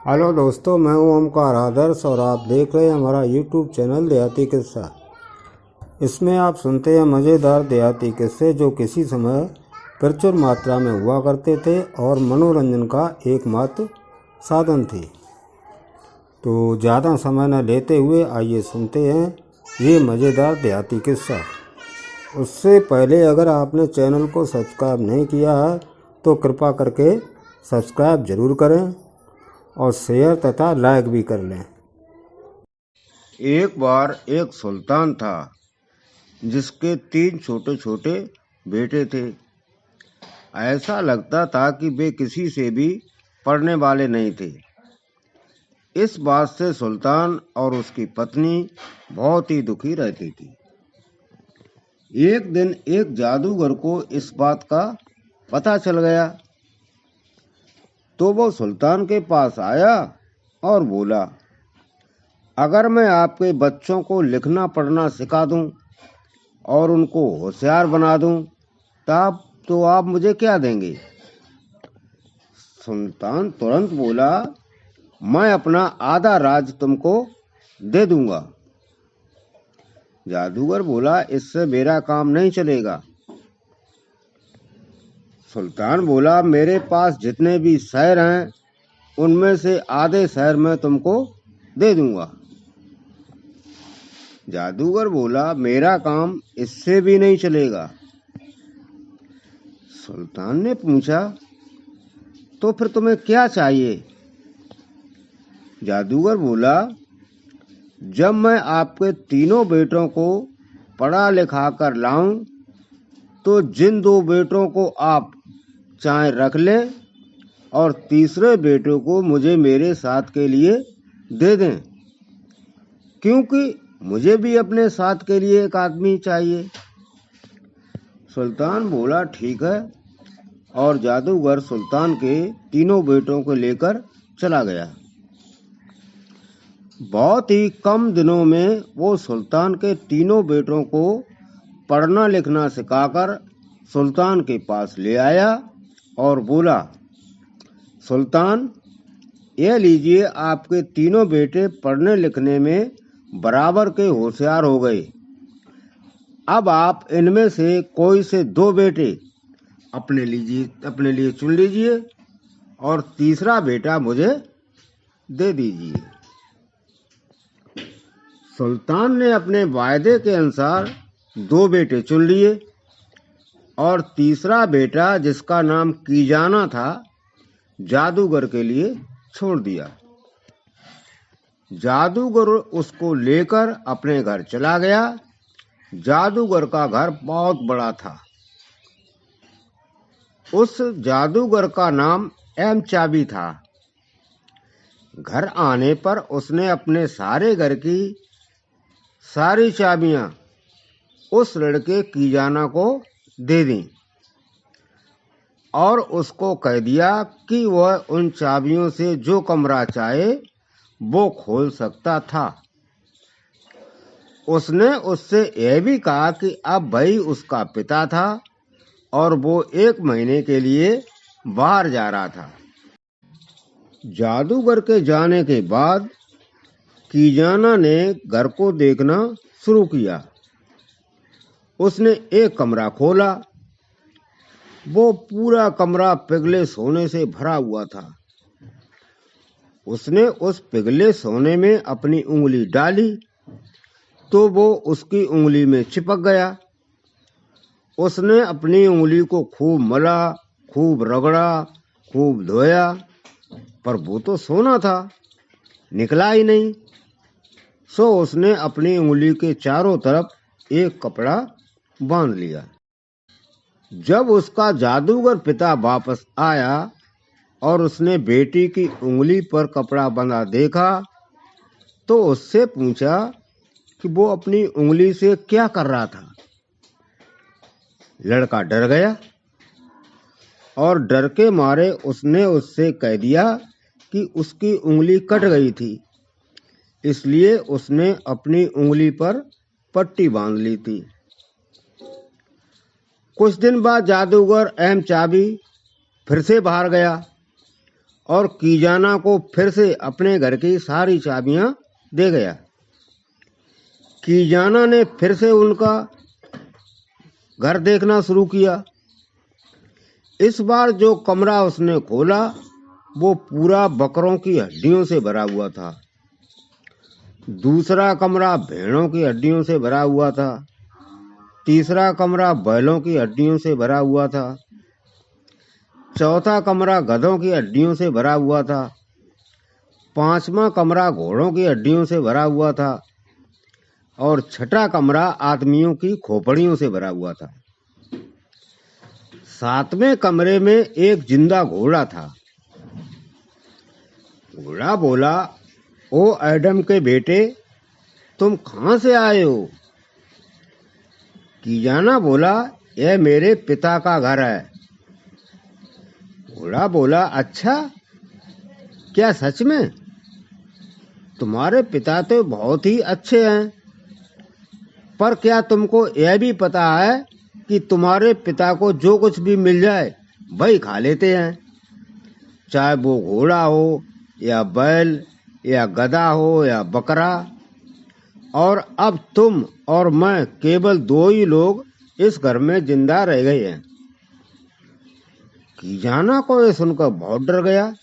Hello दोस्तों, मैं हूं ओमकार आदर्श और आप देख रहे हैं हमारा यूट्यूब चैनल देहाती किस्सा। इसमें आप सुनते हैं मज़ेदार देहाती किस्से जो किसी समय प्रचुर मात्रा में हुआ करते थे और मनोरंजन का एकमात्र साधन थे। तो ज़्यादा समय न लेते हुए आइए सुनते हैं ये मज़ेदार देहाती किस्सा। उससे पहले अगर आपने चैनल को सब्सक्राइब नहीं किया है तो कृपा करके सब्सक्राइब ज़रूर करें और शेयर तथा लाइक भी कर लें। एक बार एक सुल्तान था जिसके 3 छोटे छोटे बेटे थे। ऐसा लगता था कि वे किसी से भी पढ़ने वाले नहीं थे। इस बात से सुल्तान और उसकी पत्नी बहुत ही दुखी रहती थी। एक दिन एक जादूगर को इस बात का पता चल गया, तो वो सुल्तान के पास आया और बोला, अगर मैं आपके बच्चों को लिखना पढ़ना सिखा दूं और उनको होशियार बना दूं तब तो आप मुझे क्या देंगे? सुल्तान तुरंत बोला, मैं अपना आधा राज तुमको दे दूंगा। जादूगर बोला, इससे मेरा काम नहीं चलेगा। सुल्तान बोला, मेरे पास जितने भी शहर हैं उनमें से आधे शहर मैं तुमको दे दूंगा। जादूगर बोला, मेरा काम इससे भी नहीं चलेगा। सुल्तान ने पूछा, तो फिर तुम्हें क्या चाहिए? जादूगर बोला, जब मैं आपके तीनों बेटों को पढ़ा लिखा कर लाऊं तो जिन 2 बेटों को आप चाहे रख लें और तीसरे बेटे को मुझे मेरे साथ के लिए दे दें, क्योंकि मुझे भी अपने साथ के लिए एक आदमी चाहिए। सुल्तान बोला, ठीक है, और जादूगर सुल्तान के तीनों बेटों को लेकर चला गया। बहुत ही कम दिनों में वो सुल्तान के तीनों बेटों को पढ़ना लिखना सिखाकर सुल्तान के पास ले आया और बोला, सुल्तान, ये लीजिए, आपके तीनों बेटे पढ़ने लिखने में बराबर के होशियार हो गए। अब आप इनमें से कोई से 2 बेटे अपने लिए चुन लीजिए और तीसरा बेटा मुझे दे दीजिए। सुल्तान ने अपने वायदे के अनुसार 2 बेटे चुन लिए और तीसरा बेटा, जिसका नाम कीजाना था, जादूगर के लिए छोड़ दिया। जादूगर उसको लेकर अपने घर चला गया। जादूगर का घर बहुत बड़ा था। उस जादूगर का नाम एम चाबी था। घर आने पर उसने अपने सारे घर की सारी चाबियां उस लड़के कीजाना को दे दी और उसको कह दिया कि वह उन चाबियों से जो कमरा चाहे वो खोल सकता था। उसने उससे यह भी कहा कि अब भाई उसका पिता था और वो 1 महीने के लिए बाहर जा रहा था। जादूगर के जाने के बाद कीजाना ने घर को देखना शुरू किया। उसने एक कमरा खोला। वो पूरा कमरा पिघले सोने से भरा हुआ था। उसने उस पिघले सोने में अपनी उंगली डाली तो वो उसकी उंगली में चिपक गया। उसने अपनी उंगली को खूब मला, खूब रगड़ा, खूब धोया, पर वो तो सोना था, निकला ही नहीं। सो उसने अपनी उंगली के चारों तरफ एक कपड़ा बांध लिया। जब उसका जादूगर पिता वापस आया और उसने बेटी की उंगली पर कपड़ा बंधा देखा तो उससे पूछा कि वो अपनी उंगली से क्या कर रहा था। लड़का डर गया और डर के मारे उसने उससे कह दिया कि उसकी उंगली कट गई थी, इसलिए उसने अपनी उंगली पर पट्टी बांध ली थी। कुछ दिन बाद जादूगर एम चाबी फिर से बाहर गया और कीजाना को फिर से अपने घर की सारी चाबियां दे गया। कीजाना ने फिर से उनका घर देखना शुरू किया। इस बार जो कमरा उसने खोला वो पूरा बकरों की हड्डियों से भरा हुआ था। दूसरा कमरा भेड़ों की हड्डियों से भरा हुआ था। तीसरा कमरा बैलों की हड्डियों से भरा हुआ था। चौथा कमरा गधों की हड्डियों से भरा हुआ था। पांचवा कमरा घोड़ों की हड्डियों से भरा हुआ था और छठा कमरा आदमियों की खोपड़ियों से भरा हुआ था। सातवें कमरे में एक जिंदा घोड़ा था। घोड़ा बोला, ओ एडम के बेटे, तुम कहां से आए हो? कीजाना बोला, यह मेरे पिता का घर है। घोड़ा बोला, अच्छा, क्या सच में? तुम्हारे पिता तो बहुत ही अच्छे हैं, पर क्या तुमको यह भी पता है कि तुम्हारे पिता को जो कुछ भी मिल जाए वही खा लेते हैं, चाहे वो घोड़ा हो या बैल या गधा हो या बकरा। और अब तुम और मैं केवल दो ही लोग इस घर में जिंदा रह गए हैं। कीजाना को ये सुनकर बहुत डर गया।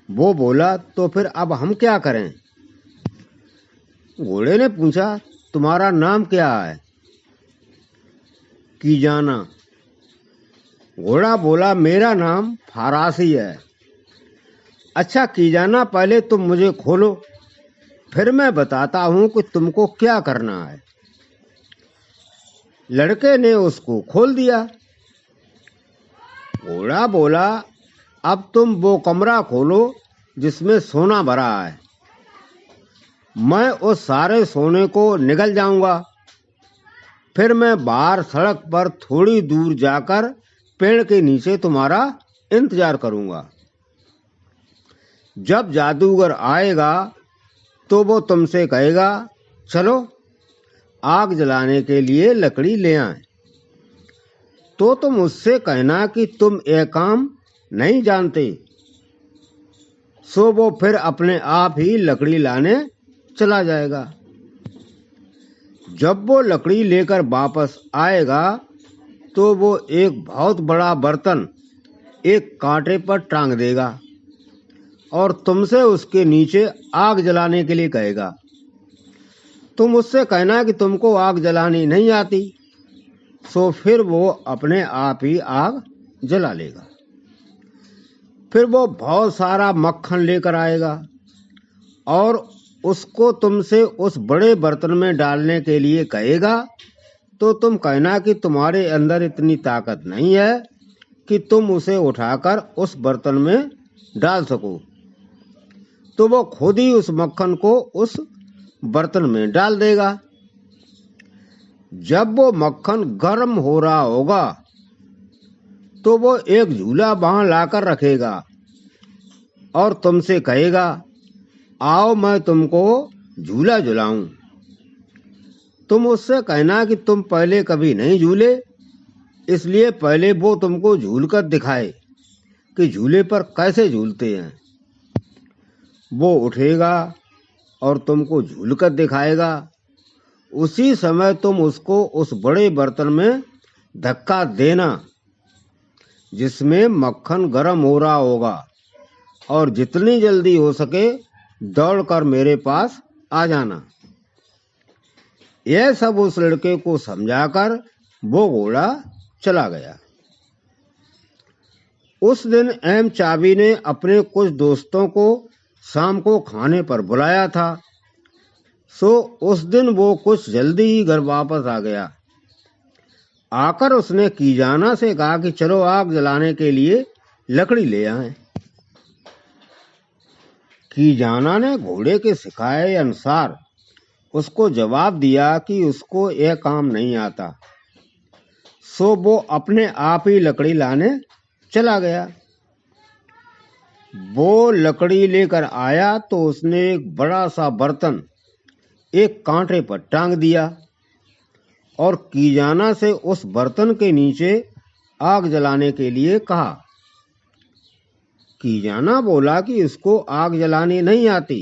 वो बोला, तो फिर अब हम क्या करें? घोड़े ने पूछा, तुम्हारा नाम क्या है? कीजाना। घोड़ा बोला, मेरा नाम फारासी है। अच्छा कीजाना, पहले तुम मुझे खोलो, फिर मैं बताता हूं कि तुमको क्या करना है। लड़के ने उसको खोल दिया। घोड़ा बोला, अब तुम वो कमरा खोलो जिसमें सोना भरा है। मैं उस सारे सोने को निगल जाऊंगा, फिर मैं बाहर सड़क पर थोड़ी दूर जाकर पेड़ के नीचे तुम्हारा इंतजार करूंगा। जब जादूगर आएगा तो वो तुमसे कहेगा, चलो आग जलाने के लिए लकड़ी ले आए। तो तुम उससे कहना कि तुम यह काम नहीं जानते। सो वो फिर अपने आप ही लकड़ी लाने चला जाएगा। जब वो लकड़ी लेकर वापस आएगा तो वो एक बहुत बड़ा बर्तन एक कांटे पर टांग देगा और तुमसे उसके नीचे आग जलाने के लिए कहेगा। तुम उससे कहना कि तुमको आग जलानी नहीं आती, सो फिर वो अपने आप ही आग जला लेगा। फिर वो बहुत सारा मक्खन लेकर आएगा और उसको तुमसे उस बड़े बर्तन में डालने के लिए कहेगा। तो तुम कहना कि तुम्हारे अंदर इतनी ताकत नहीं है कि तुम उसे उठाकर उस बर्तन में डाल सको। तो वो खुद ही उस मक्खन को उस बर्तन में डाल देगा। जब वो मक्खन गर्म हो रहा होगा तो वो एक झूला वहां लाकर रखेगा और तुमसे कहेगा, आओ मैं तुमको झूला झुलाऊं। तुम उससे कहना कि तुम पहले कभी नहीं झूले, इसलिए पहले वो तुमको झूलकर दिखाए कि झूले पर कैसे झूलते हैं। वो उठेगा और तुमको झूलकर दिखाएगा। उसी समय तुम उसको उस बड़े बर्तन में धक्का देना जिसमें मक्खन गर्म हो रहा होगा और जितनी जल्दी हो सके दौड़कर मेरे पास आ जाना। यह सब उस लड़के को समझाकर वो घोड़ा चला गया। उस दिन एम चाबी ने अपने कुछ दोस्तों को शाम को खाने पर बुलाया था, सो उस दिन वो कुछ जल्दी ही घर वापस आ गया। आकर उसने कीजाना से कहा कि चलो आग जलाने के लिए लकड़ी ले आए। कीजाना ने घोड़े के सिखाए अनुसार उसको जवाब दिया कि उसको यह काम नहीं आता, सो वो अपने आप ही लकड़ी लाने चला गया। वो लकड़ी लेकर आया तो उसने एक बड़ा सा बर्तन एक कांटे पर टांग दिया और कीजाना से उस बर्तन के नीचे आग जलाने के लिए कहा। कीजाना बोला कि इसको आग जलानी नहीं आती।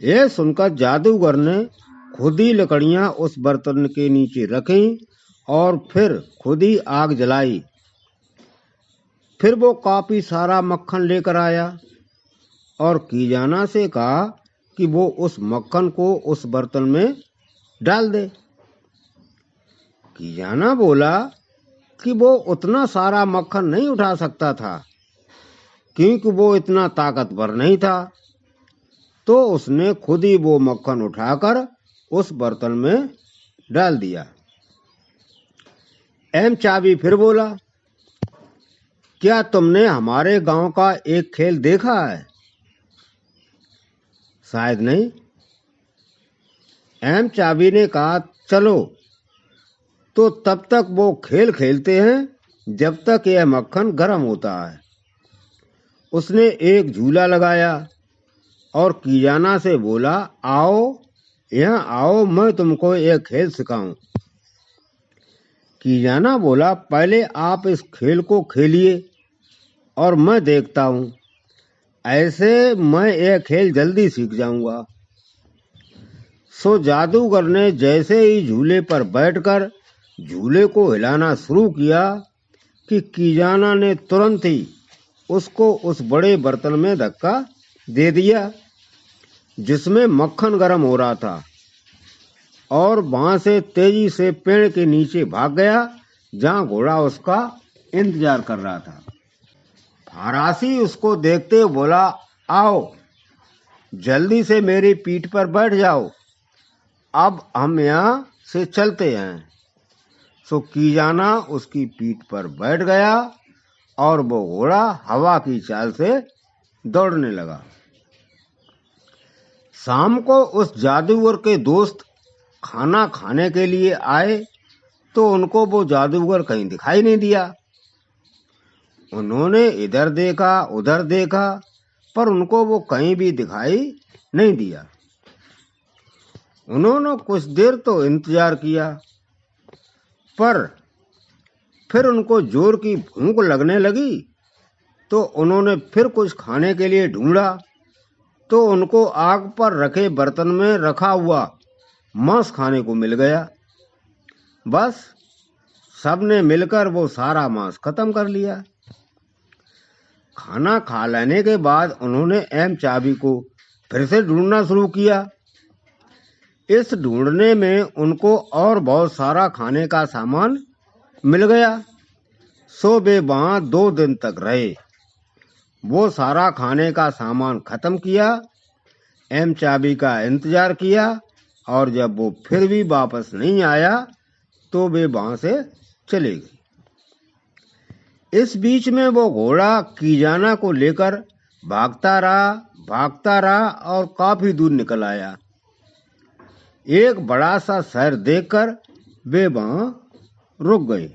यह सुनकर जादूगर ने खुद ही लकड़ियां उस बर्तन के नीचे रखी और फिर खुद ही आग जलाई। फिर वो काफी सारा मक्खन लेकर आया और कीजाना से कहा कि वो उस मक्खन को उस बर्तन में डाल दे। कीजाना बोला कि वो उतना सारा मक्खन नहीं उठा सकता था क्योंकि वो इतना ताकतवर नहीं था। तो उसने खुद ही वो मक्खन उठाकर उस बर्तन में डाल दिया। एम चाबी फिर बोला, क्या तुमने हमारे गांव का एक खेल देखा है? शायद नहीं। एम चाबी ने कहा, चलो तो तब तक वो खेल खेलते हैं जब तक यह मक्खन गर्म होता है। उसने एक झूला लगाया और कीजाना से बोला, आओ यहाँ आओ, मैं तुमको एक खेल सिखाऊं। कीजाना बोला, पहले आप इस खेल को खेलिए और मैं देखता हूं, ऐसे मैं यह खेल जल्दी सीख जाऊंगा। सो जादूगर ने जैसे ही झूले पर बैठकर झूले को हिलाना शुरू किया कि कीजाना ने तुरंत ही उसको उस बड़े बर्तन में धक्का दे दिया जिसमें मक्खन गर्म हो रहा था और वहां से तेजी से पेड़ के नीचे भाग गया जहां घोड़ा उसका इंतजार कर रहा था। फरासी उसको देखते हुए बोला, आओ जल्दी से मेरी पीठ पर बैठ जाओ, अब हम यहाँ से चलते हैं। सो कीजाना उसकी पीठ पर बैठ गया और वो घोड़ा हवा की चाल से दौड़ने लगा। शाम को उस जादूगर के दोस्त खाना खाने के लिए आए तो उनको वो जादूगर कहीं दिखाई नहीं दिया। उन्होंने इधर देखा उधर देखा पर उनको वो कहीं भी दिखाई नहीं दिया। उन्होंने कुछ देर तो इंतजार किया पर फिर उनको जोर की भूख लगने लगी तो उन्होंने फिर कुछ खाने के लिए ढूंढा तो उनको आग पर रखे बर्तन में रखा हुआ मांस खाने को मिल गया। बस सबने मिलकर वो सारा मांस खत्म कर लिया। खाना खा लेने के बाद उन्होंने एम चाबी को फिर से ढूंढना शुरू किया। इस ढूंढने में उनको और बहुत सारा खाने का सामान मिल गया। सो वे वहां 2 दिन तक रहे। वो सारा खाने का सामान खत्म किया, एम चाबी का इंतजार किया और जब वो फिर भी वापस नहीं आया तो वे वहां से चले गए। इस बीच में वो घोड़ा कीजाना को लेकर भागता रहा और काफी दूर निकल आया। एक बड़ा सा शहर देखकर वे वहां रुक गए।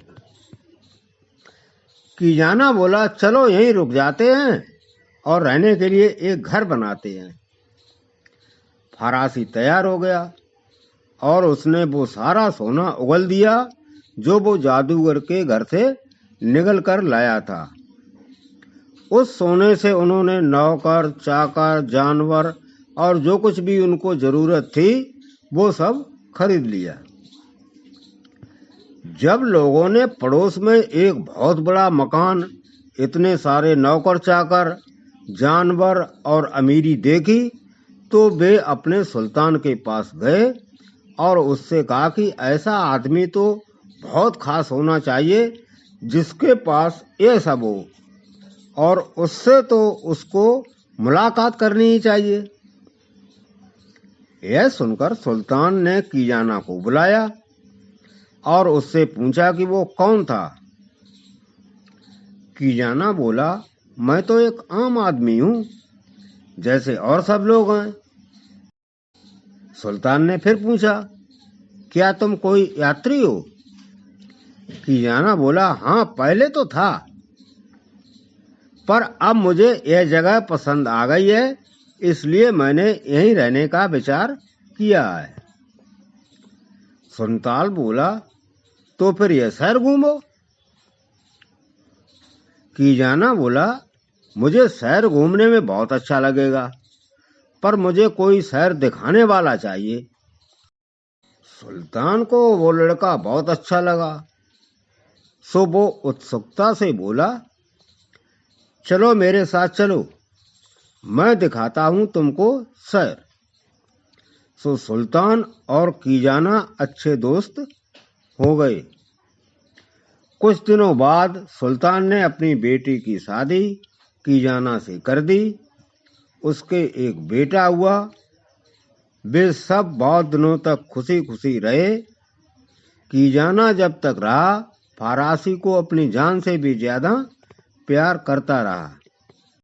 कीजाना बोला, चलो यहीं रुक जाते हैं और रहने के लिए एक घर बनाते हैं। फरासी तैयार हो गया और उसने वो सारा सोना उगल दिया जो वो जादूगर के घर से निगल कर लाया था। उस सोने से उन्होंने नौकर, चाकर, जानवर और जो कुछ भी उनको जरूरत थी वो सब खरीद लिया। जब लोगों ने पड़ोस में एक बहुत बड़ा मकान, इतने सारे नौकर चाकर, जानवर और अमीरी देखी तो वे अपने सुल्तान के पास गए और उससे कहा कि ऐसा आदमी तो बहुत खास होना चाहिए जिसके पास ये सब हो और उससे तो उसको मुलाकात करनी ही चाहिए। यह सुनकर सुल्तान ने कीजाना को बुलाया और उससे पूछा कि वो कौन था। कीजाना बोला, मैं तो एक आम आदमी हूँ जैसे और सब लोग हैं। सुल्तान ने फिर पूछा, क्या तुम कोई यात्री हो? कीजाना बोला, हाँ पहले तो था पर अब मुझे यह जगह पसंद आ गई है इसलिए मैंने यहीं रहने का विचार किया है। सुल्तान बोला, तो फिर यह शहर घूमो। कीजाना बोला, मुझे शहर घूमने में बहुत अच्छा लगेगा, पर मुझे कोई शहर दिखाने वाला चाहिए। सुल्तान को वो लड़का बहुत अच्छा लगा, सो वो उत्सुकता से बोला, चलो मेरे साथ चलो, मैं दिखाता हूं तुमको शहर। सो सुल्तान और कीजाना अच्छे दोस्त हो गए। कुछ दिनों बाद सुल्तान ने अपनी बेटी की शादी कीजाना से कर दी। उसके एक बेटा हुआ। वे सब बहुत दिनों तक खुशी खुशी रहे। कीजाना जब तक रहा, फारासी को अपनी जान से भी ज्यादा प्यार करता रहा।